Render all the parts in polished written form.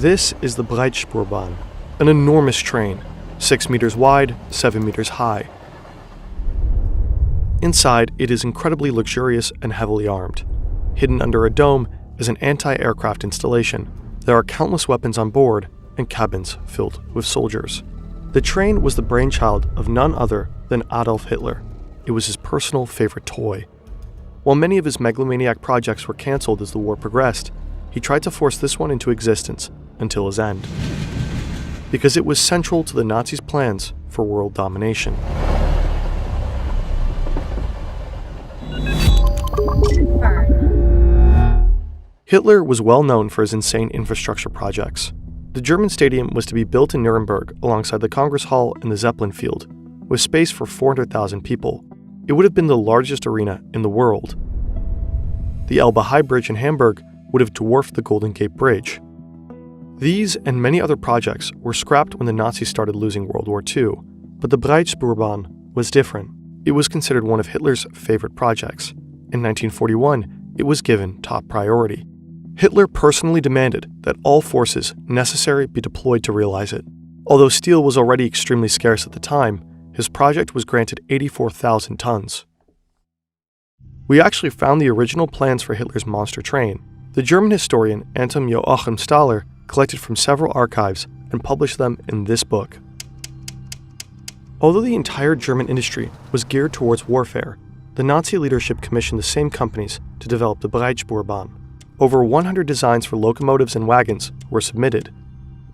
This is the Breitspurbahn, an enormous train, 6 meters wide, 7 meters high. Inside, it is incredibly luxurious and heavily armed. Hidden under a dome is an anti-aircraft installation. There are countless weapons on board and cabins filled with soldiers. The train was the brainchild of none other than Adolf Hitler. It was his personal favorite toy. While many of his megalomaniac projects were cancelled as the war progressed, he tried to force this one into existence until his end, because it was central to the Nazis' plans for world domination. Hitler was well known for his insane infrastructure projects. The German stadium was to be built in Nuremberg alongside the Congress Hall and the Zeppelin Field, with space for 400,000 people. It would have been the largest arena in the world. The Elbe High Bridge in Hamburg would have dwarfed the Golden Gate Bridge. These and many other projects were scrapped when the Nazis started losing World War II, but the Breitspurbahn was different. It was considered one of Hitler's favorite projects. In 1941, it was given top priority. Hitler personally demanded that all forces necessary be deployed to realize it. Although steel was already extremely scarce at the time, his project was granted 84,000 tons. We actually found the original plans for Hitler's monster train. The German historian Anton Joachim Stahler collected from several archives and published them in this book. Although the entire German industry was geared towards warfare, the Nazi leadership commissioned the same companies to develop the Breitspurbahn. Over 100 designs for locomotives and wagons were submitted.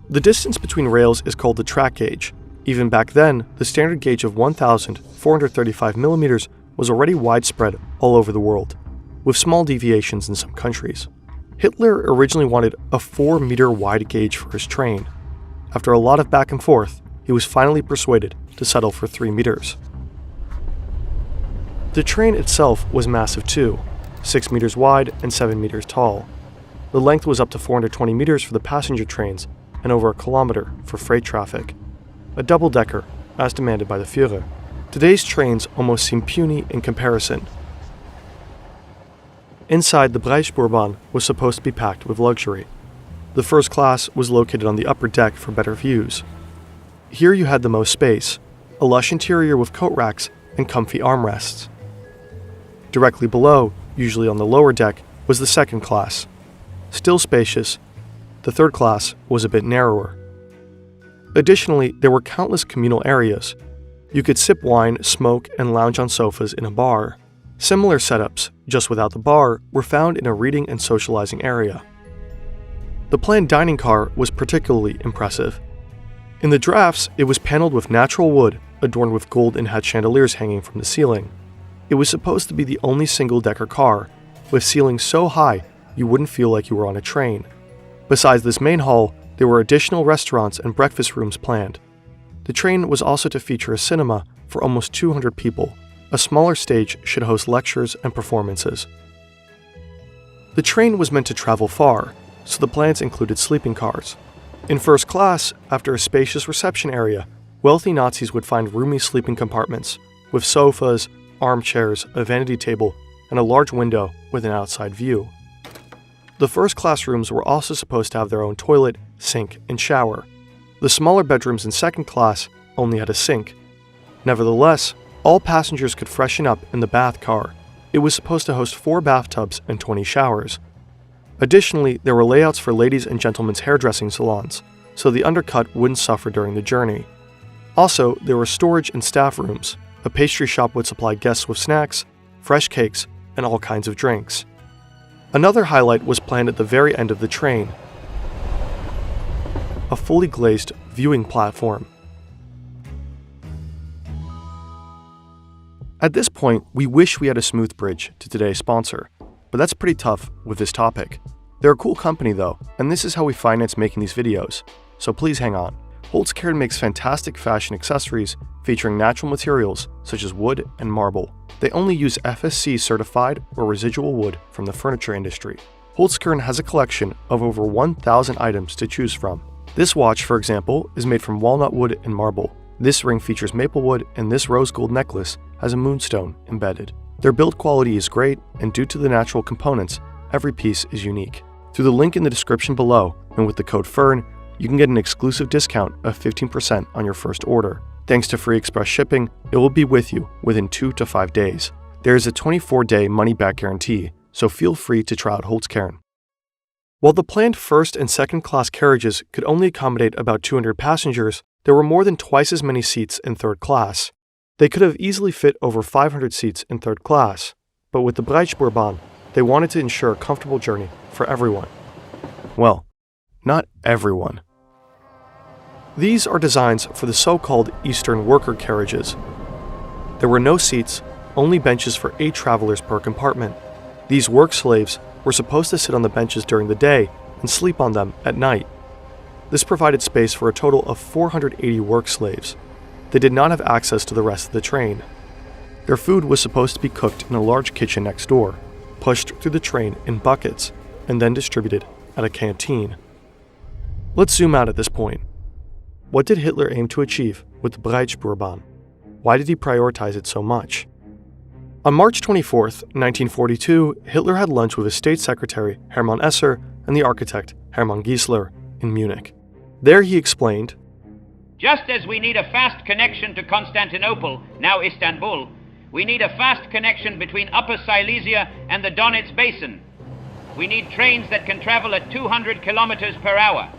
The distance between rails is called the track gauge. Even back then, the standard gauge of 1,435 millimeters was already widespread all over the world, with small deviations in some countries. Hitler originally wanted a 4-meter wide gauge for his train. After a lot of back and forth, he was finally persuaded to settle for 3 meters. The train itself was massive too, 6 meters wide and 7 meters tall. The length was up to 420 meters for the passenger trains and over a kilometer for freight traffic. A double-decker, as demanded by the Führer. Today's trains almost seem puny in comparison. Inside, the Breitspurbahn was supposed to be packed with luxury. The first class was located on the upper deck for better views. Here you had the most space, a lush interior with coat racks and comfy armrests. Directly below, usually on the lower deck, was the second class. Still spacious, the third class was a bit narrower. Additionally, there were countless communal areas. You could sip wine, smoke, and lounge on sofas in a bar. Similar setups, just without the bar, were found in a reading and socializing area. The planned dining car was particularly impressive. In the drafts, it was paneled with natural wood, adorned with gold and had chandeliers hanging from the ceiling. It was supposed to be the only single-decker car, with ceilings so high you wouldn't feel like you were on a train. Besides this main hall, there were additional restaurants and breakfast rooms planned. The train was also to feature a cinema for almost 200 people. A smaller stage should host lectures and performances. The train was meant to travel far, so the plans included sleeping cars. In first class, after a spacious reception area, wealthy Nazis would find roomy sleeping compartments, with sofas, armchairs, a vanity table, and a large window with an outside view. The first class rooms were also supposed to have their own toilet, sink, and shower. The smaller bedrooms in second class only had a sink. Nevertheless, all passengers could freshen up in the bath car. It was supposed to host 4 bathtubs and 20 showers. Additionally, there were layouts for ladies' and gentlemen's hairdressing salons, so the undercut wouldn't suffer during the journey. Also, there were storage and staff rooms. A pastry shop would supply guests with snacks, fresh cakes, and all kinds of drinks. Another highlight was planned at the very end of the train, a fully glazed viewing platform. At this point, we wish we had a smooth bridge to today's sponsor, but that's pretty tough with this topic. They're a cool company though, and this is how we finance making these videos, so please hang on. Holzkern makes fantastic fashion accessories featuring natural materials such as wood and marble. They only use FSC certified or residual wood from the furniture industry. Holzkern has a collection of over 1,000 items to choose from. This watch, for example, is made from walnut wood and marble. This ring features maple wood, and this rose gold necklace has a moonstone embedded. Their build quality is great, and due to the natural components, every piece is unique. Through the link in the description below, and with the code FERN, you can get an exclusive discount of 15% on your first order. Thanks to free express shipping, it will be with you within 2 to 5 days. There is a 24-day money-back guarantee, so feel free to try out Holzkern. While the planned first and second class carriages could only accommodate about 200 passengers, there were more than twice as many seats in third class. They could have easily fit over 500 seats in third class, but with the Breitspurbahn, they wanted to ensure a comfortable journey for everyone. Well, not everyone. These are designs for the so-called Eastern worker carriages. There were no seats, only benches for 8 travelers per compartment. These work slaves were supposed to sit on the benches during the day and sleep on them at night. This provided space for a total of 480 work slaves. They did not have access to the rest of the train. Their food was supposed to be cooked in a large kitchen next door, pushed through the train in buckets, and then distributed at a canteen. Let's zoom out at this point. What did Hitler aim to achieve with the Breitspurbahn? Why did he prioritize it so much? On March 24, 1942, Hitler had lunch with his state secretary Hermann Esser and the architect Hermann Giesler in Munich. There he explained, "Just as we need a fast connection to Constantinople, now Istanbul, we need a fast connection between Upper Silesia and the Donets Basin. We need trains that can travel at 200 kilometers per hour.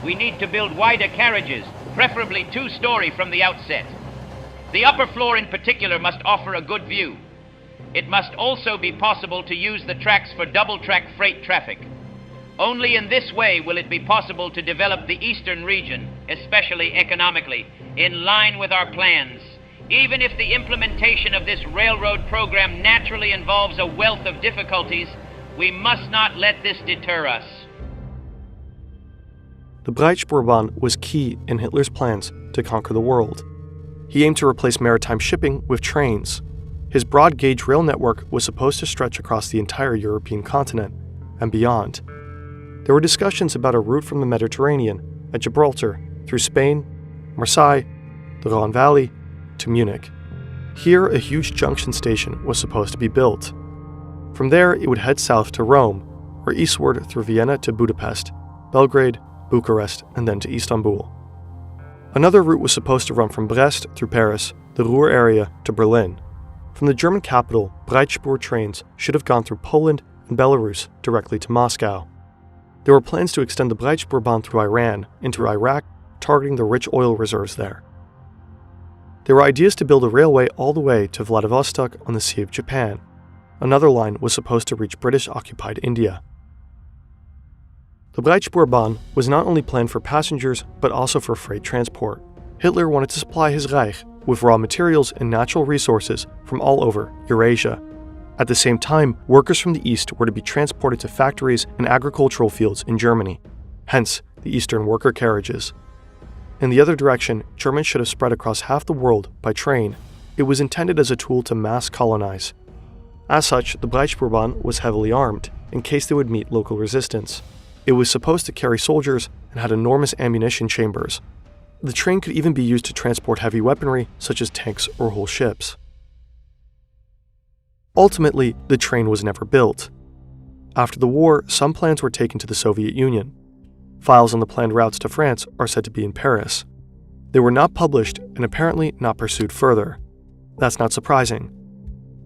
We need to build wider carriages, preferably 2-story from the outset. The upper floor in particular must offer a good view. It must also be possible to use the tracks for double-track freight traffic. Only in this way will it be possible to develop the eastern region, especially economically, in line with our plans. Even if the implementation of this railroad program naturally involves a wealth of difficulties, we must not let this deter us." The Breitspurbahn was key in Hitler's plans to conquer the world. He aimed to replace maritime shipping with trains. His broad-gauge rail network was supposed to stretch across the entire European continent and beyond. There were discussions about a route from the Mediterranean at Gibraltar through Spain, Marseille, the Rhone Valley, to Munich. Here, a huge junction station was supposed to be built. From there, it would head south to Rome, or eastward through Vienna to Budapest, Belgrade, Bucharest, and then to Istanbul. Another route was supposed to run from Brest through Paris, the Ruhr area, to Berlin. From the German capital, Breitspur trains should have gone through Poland and Belarus directly to Moscow. There were plans to extend the Breitspurbahn through Iran into Iraq, targeting the rich oil reserves there. There were ideas to build a railway all the way to Vladivostok on the Sea of Japan. Another line was supposed to reach British-occupied India. The Breitspurbahn was not only planned for passengers, but also for freight transport. Hitler wanted to supply his Reich with raw materials and natural resources from all over Eurasia. At the same time, workers from the east were to be transported to factories and agricultural fields in Germany, hence the Eastern worker carriages. In the other direction, Germans should have spread across half the world by train. It was intended as a tool to mass colonize. As such, the Breitspurbahn was heavily armed, in case they would meet local resistance. It was supposed to carry soldiers and had enormous ammunition chambers. The train could even be used to transport heavy weaponry, such as tanks or whole ships. Ultimately, the train was never built. After the war, some plans were taken to the Soviet Union. Files on the planned routes to France are said to be in Paris. They were not published and apparently not pursued further. That's not surprising.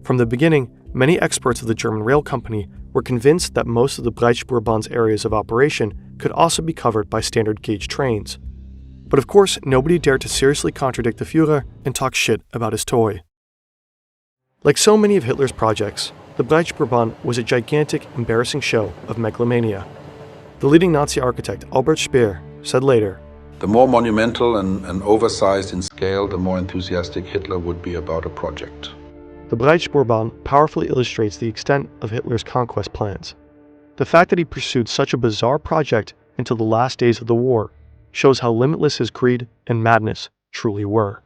From the beginning, many experts of the German rail company were convinced that most of the Breitspurbahn's areas of operation could also be covered by standard gauge trains. But of course, nobody dared to seriously contradict the Führer and talk shit about his toy. Like so many of Hitler's projects, the Breitspurbahn was a gigantic, embarrassing show of megalomania. The leading Nazi architect Albert Speer said later, "The more monumental and oversized in scale, the more enthusiastic Hitler would be about a project." The Breitspurbahn powerfully illustrates the extent of Hitler's conquest plans. The fact that he pursued such a bizarre project until the last days of the war shows how limitless his greed and madness truly were.